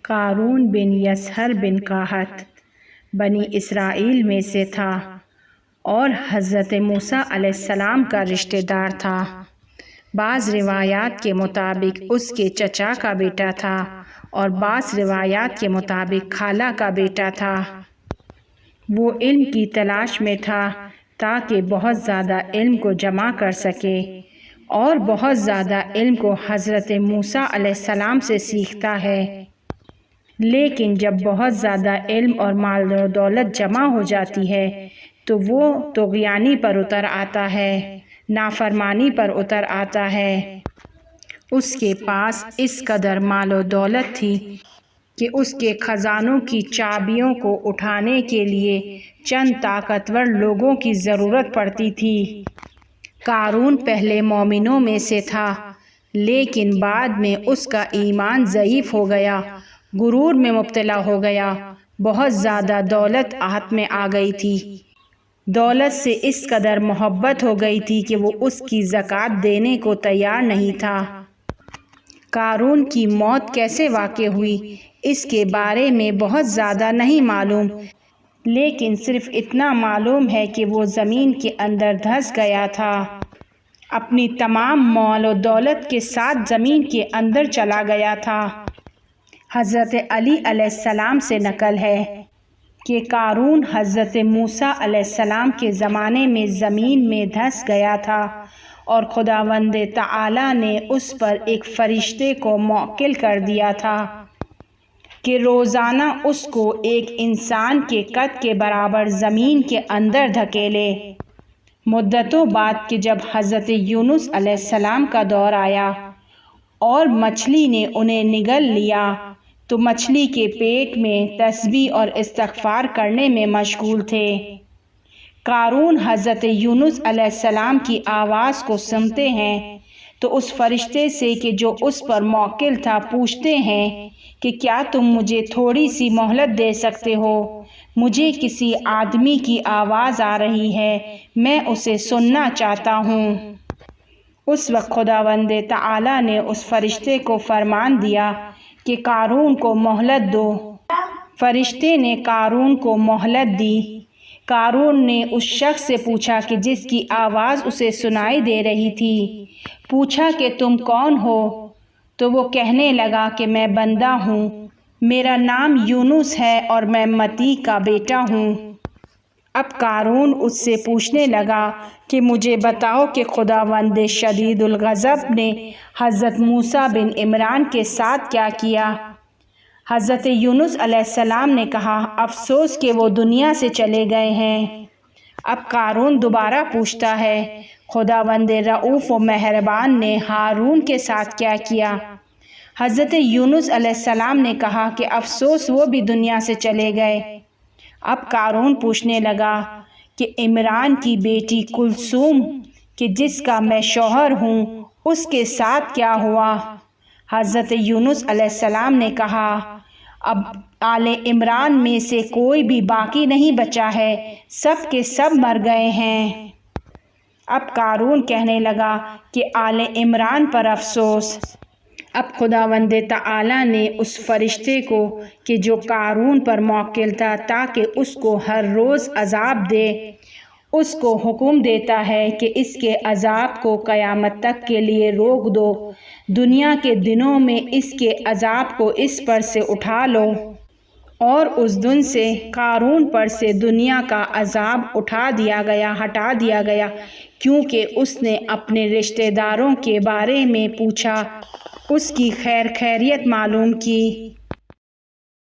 قارون بن یسہر بن قحط بنی اسرائیل میں سے تھا اور حضرت موسیٰ علیہ السلام کا رشتہ دار تھا۔ بعض روایات کے مطابق اس کے چچا کا بیٹا تھا اور بعض روایات کے مطابق خالہ کا بیٹا تھا۔ وہ علم کی تلاش میں تھا تاکہ بہت زیادہ علم کو جمع کر سکے اور بہت زیادہ علم کو حضرت موسیٰ علیہ السلام سے سیکھتا ہے، لیکن جب بہت زیادہ علم اور مال و دولت جمع ہو جاتی ہے تو وہ طغیانی پر اتر آتا ہے، نافرمانی پر اتر آتا ہے۔ اس کے پاس اس قدر مال و دولت تھی کہ اس کے خزانوں کی چابیوں کو اٹھانے کے لیے چند طاقتور لوگوں کی ضرورت پڑتی تھی۔ قارون پہلے مومنوں میں سے تھا، لیکن بعد میں اس کا ایمان ضعیف ہو گیا، غرور میں مبتلا ہو گیا، بہت زیادہ دولت ہاتھ میں آ گئی تھی۔ دولت سے اس قدر محبت ہو گئی تھی کہ وہ اس کی زکوٰۃ دینے کو تیار نہیں تھا۔ قارون کی موت کیسے واقع ہوئی اس کے بارے میں بہت زیادہ نہیں معلوم، لیکن صرف اتنا معلوم ہے کہ وہ زمین کے اندر دھس گیا تھا، اپنی تمام مال و دولت کے ساتھ زمین کے اندر چلا گیا تھا۔ حضرت علی علیہ السلام سے نقل ہے کہ قارون حضرت موسیٰ علیہ السلام کے زمانے میں زمین میں دھس گیا تھا اور خداوند تعالیٰ نے اس پر ایک فرشتے کو موکل کر دیا تھا کہ روزانہ اس کو ایک انسان کے قد کے برابر زمین کے اندر دھکیلے۔ مدتوں بعد کہ جب حضرت یونس علیہ السلام کا دور آیا اور مچھلی نے انہیں نگل لیا تو مچھلی کے پیٹ میں تسبیح اور استغفار کرنے میں مشغول تھے۔ قارون حضرت یونس علیہ السلام کی آواز کو سنتے ہیں تو اس فرشتے سے کہ جو اس پر موکل تھا پوچھتے ہیں کہ کیا تم مجھے تھوڑی سی مہلت دے سکتے ہو؟ مجھے کسی آدمی کی آواز آ رہی ہے، میں اسے سننا چاہتا ہوں۔ اس وقت خداوند تعالیٰ نے اس فرشتے کو فرمان دیا کہ قارون کو مہلت دو۔ فرشتے نے قارون کو مہلت دی۔ قارون نے اس شخص سے پوچھا کہ جس کی آواز اسے سنائی دے رہی تھی، پوچھا کہ تم کون ہو؟ تو وہ کہنے لگا کہ میں بندہ ہوں، میرا نام یونس ہے اور میں متی کا بیٹا ہوں۔ اب قارون اس سے پوچھنے لگا کہ مجھے بتاؤ کہ خداوند شدید الغضب نے حضرت موسیٰ بن عمران کے ساتھ کیا کیا؟ حضرت یونس علیہ السلام نے کہا افسوس کہ وہ دنیا سے چلے گئے ہیں۔ اب قارون دوبارہ پوچھتا ہے خداوند رؤوف و مہربان نے ہارون کے ساتھ کیا کیا؟ حضرت یونس علیہ السلام نے کہا کہ افسوس وہ بھی دنیا سے چلے گئے۔ اب قارون پوچھنے لگا کہ عمران کی بیٹی کلثوم کہ جس کا میں شوہر ہوں اس کے ساتھ کیا ہوا؟ حضرت یونس علیہ السلام نے کہا اب آل عمران میں سے کوئی بھی باقی نہیں بچا ہے، سب کے سب مر گئے ہیں۔ اب قارون کہنے لگا کہ آل عمران پر افسوس۔ اب خداوند تعالیٰ نے اس فرشتے کو کہ جو قارون پر موکل تھا تاکہ اس کو ہر روز عذاب دے، اس کو حکم دیتا ہے کہ اس کے عذاب کو قیامت تک کے لیے روک دو، دنیا کے دنوں میں اس کے عذاب کو اس پر سے اٹھا لو۔ اور اس دن سے قارون پر سے دنیا کا عذاب ہٹا دیا گیا کیونکہ اس نے اپنے رشتہ داروں کے بارے میں پوچھا، اس کی خیریت معلوم کی۔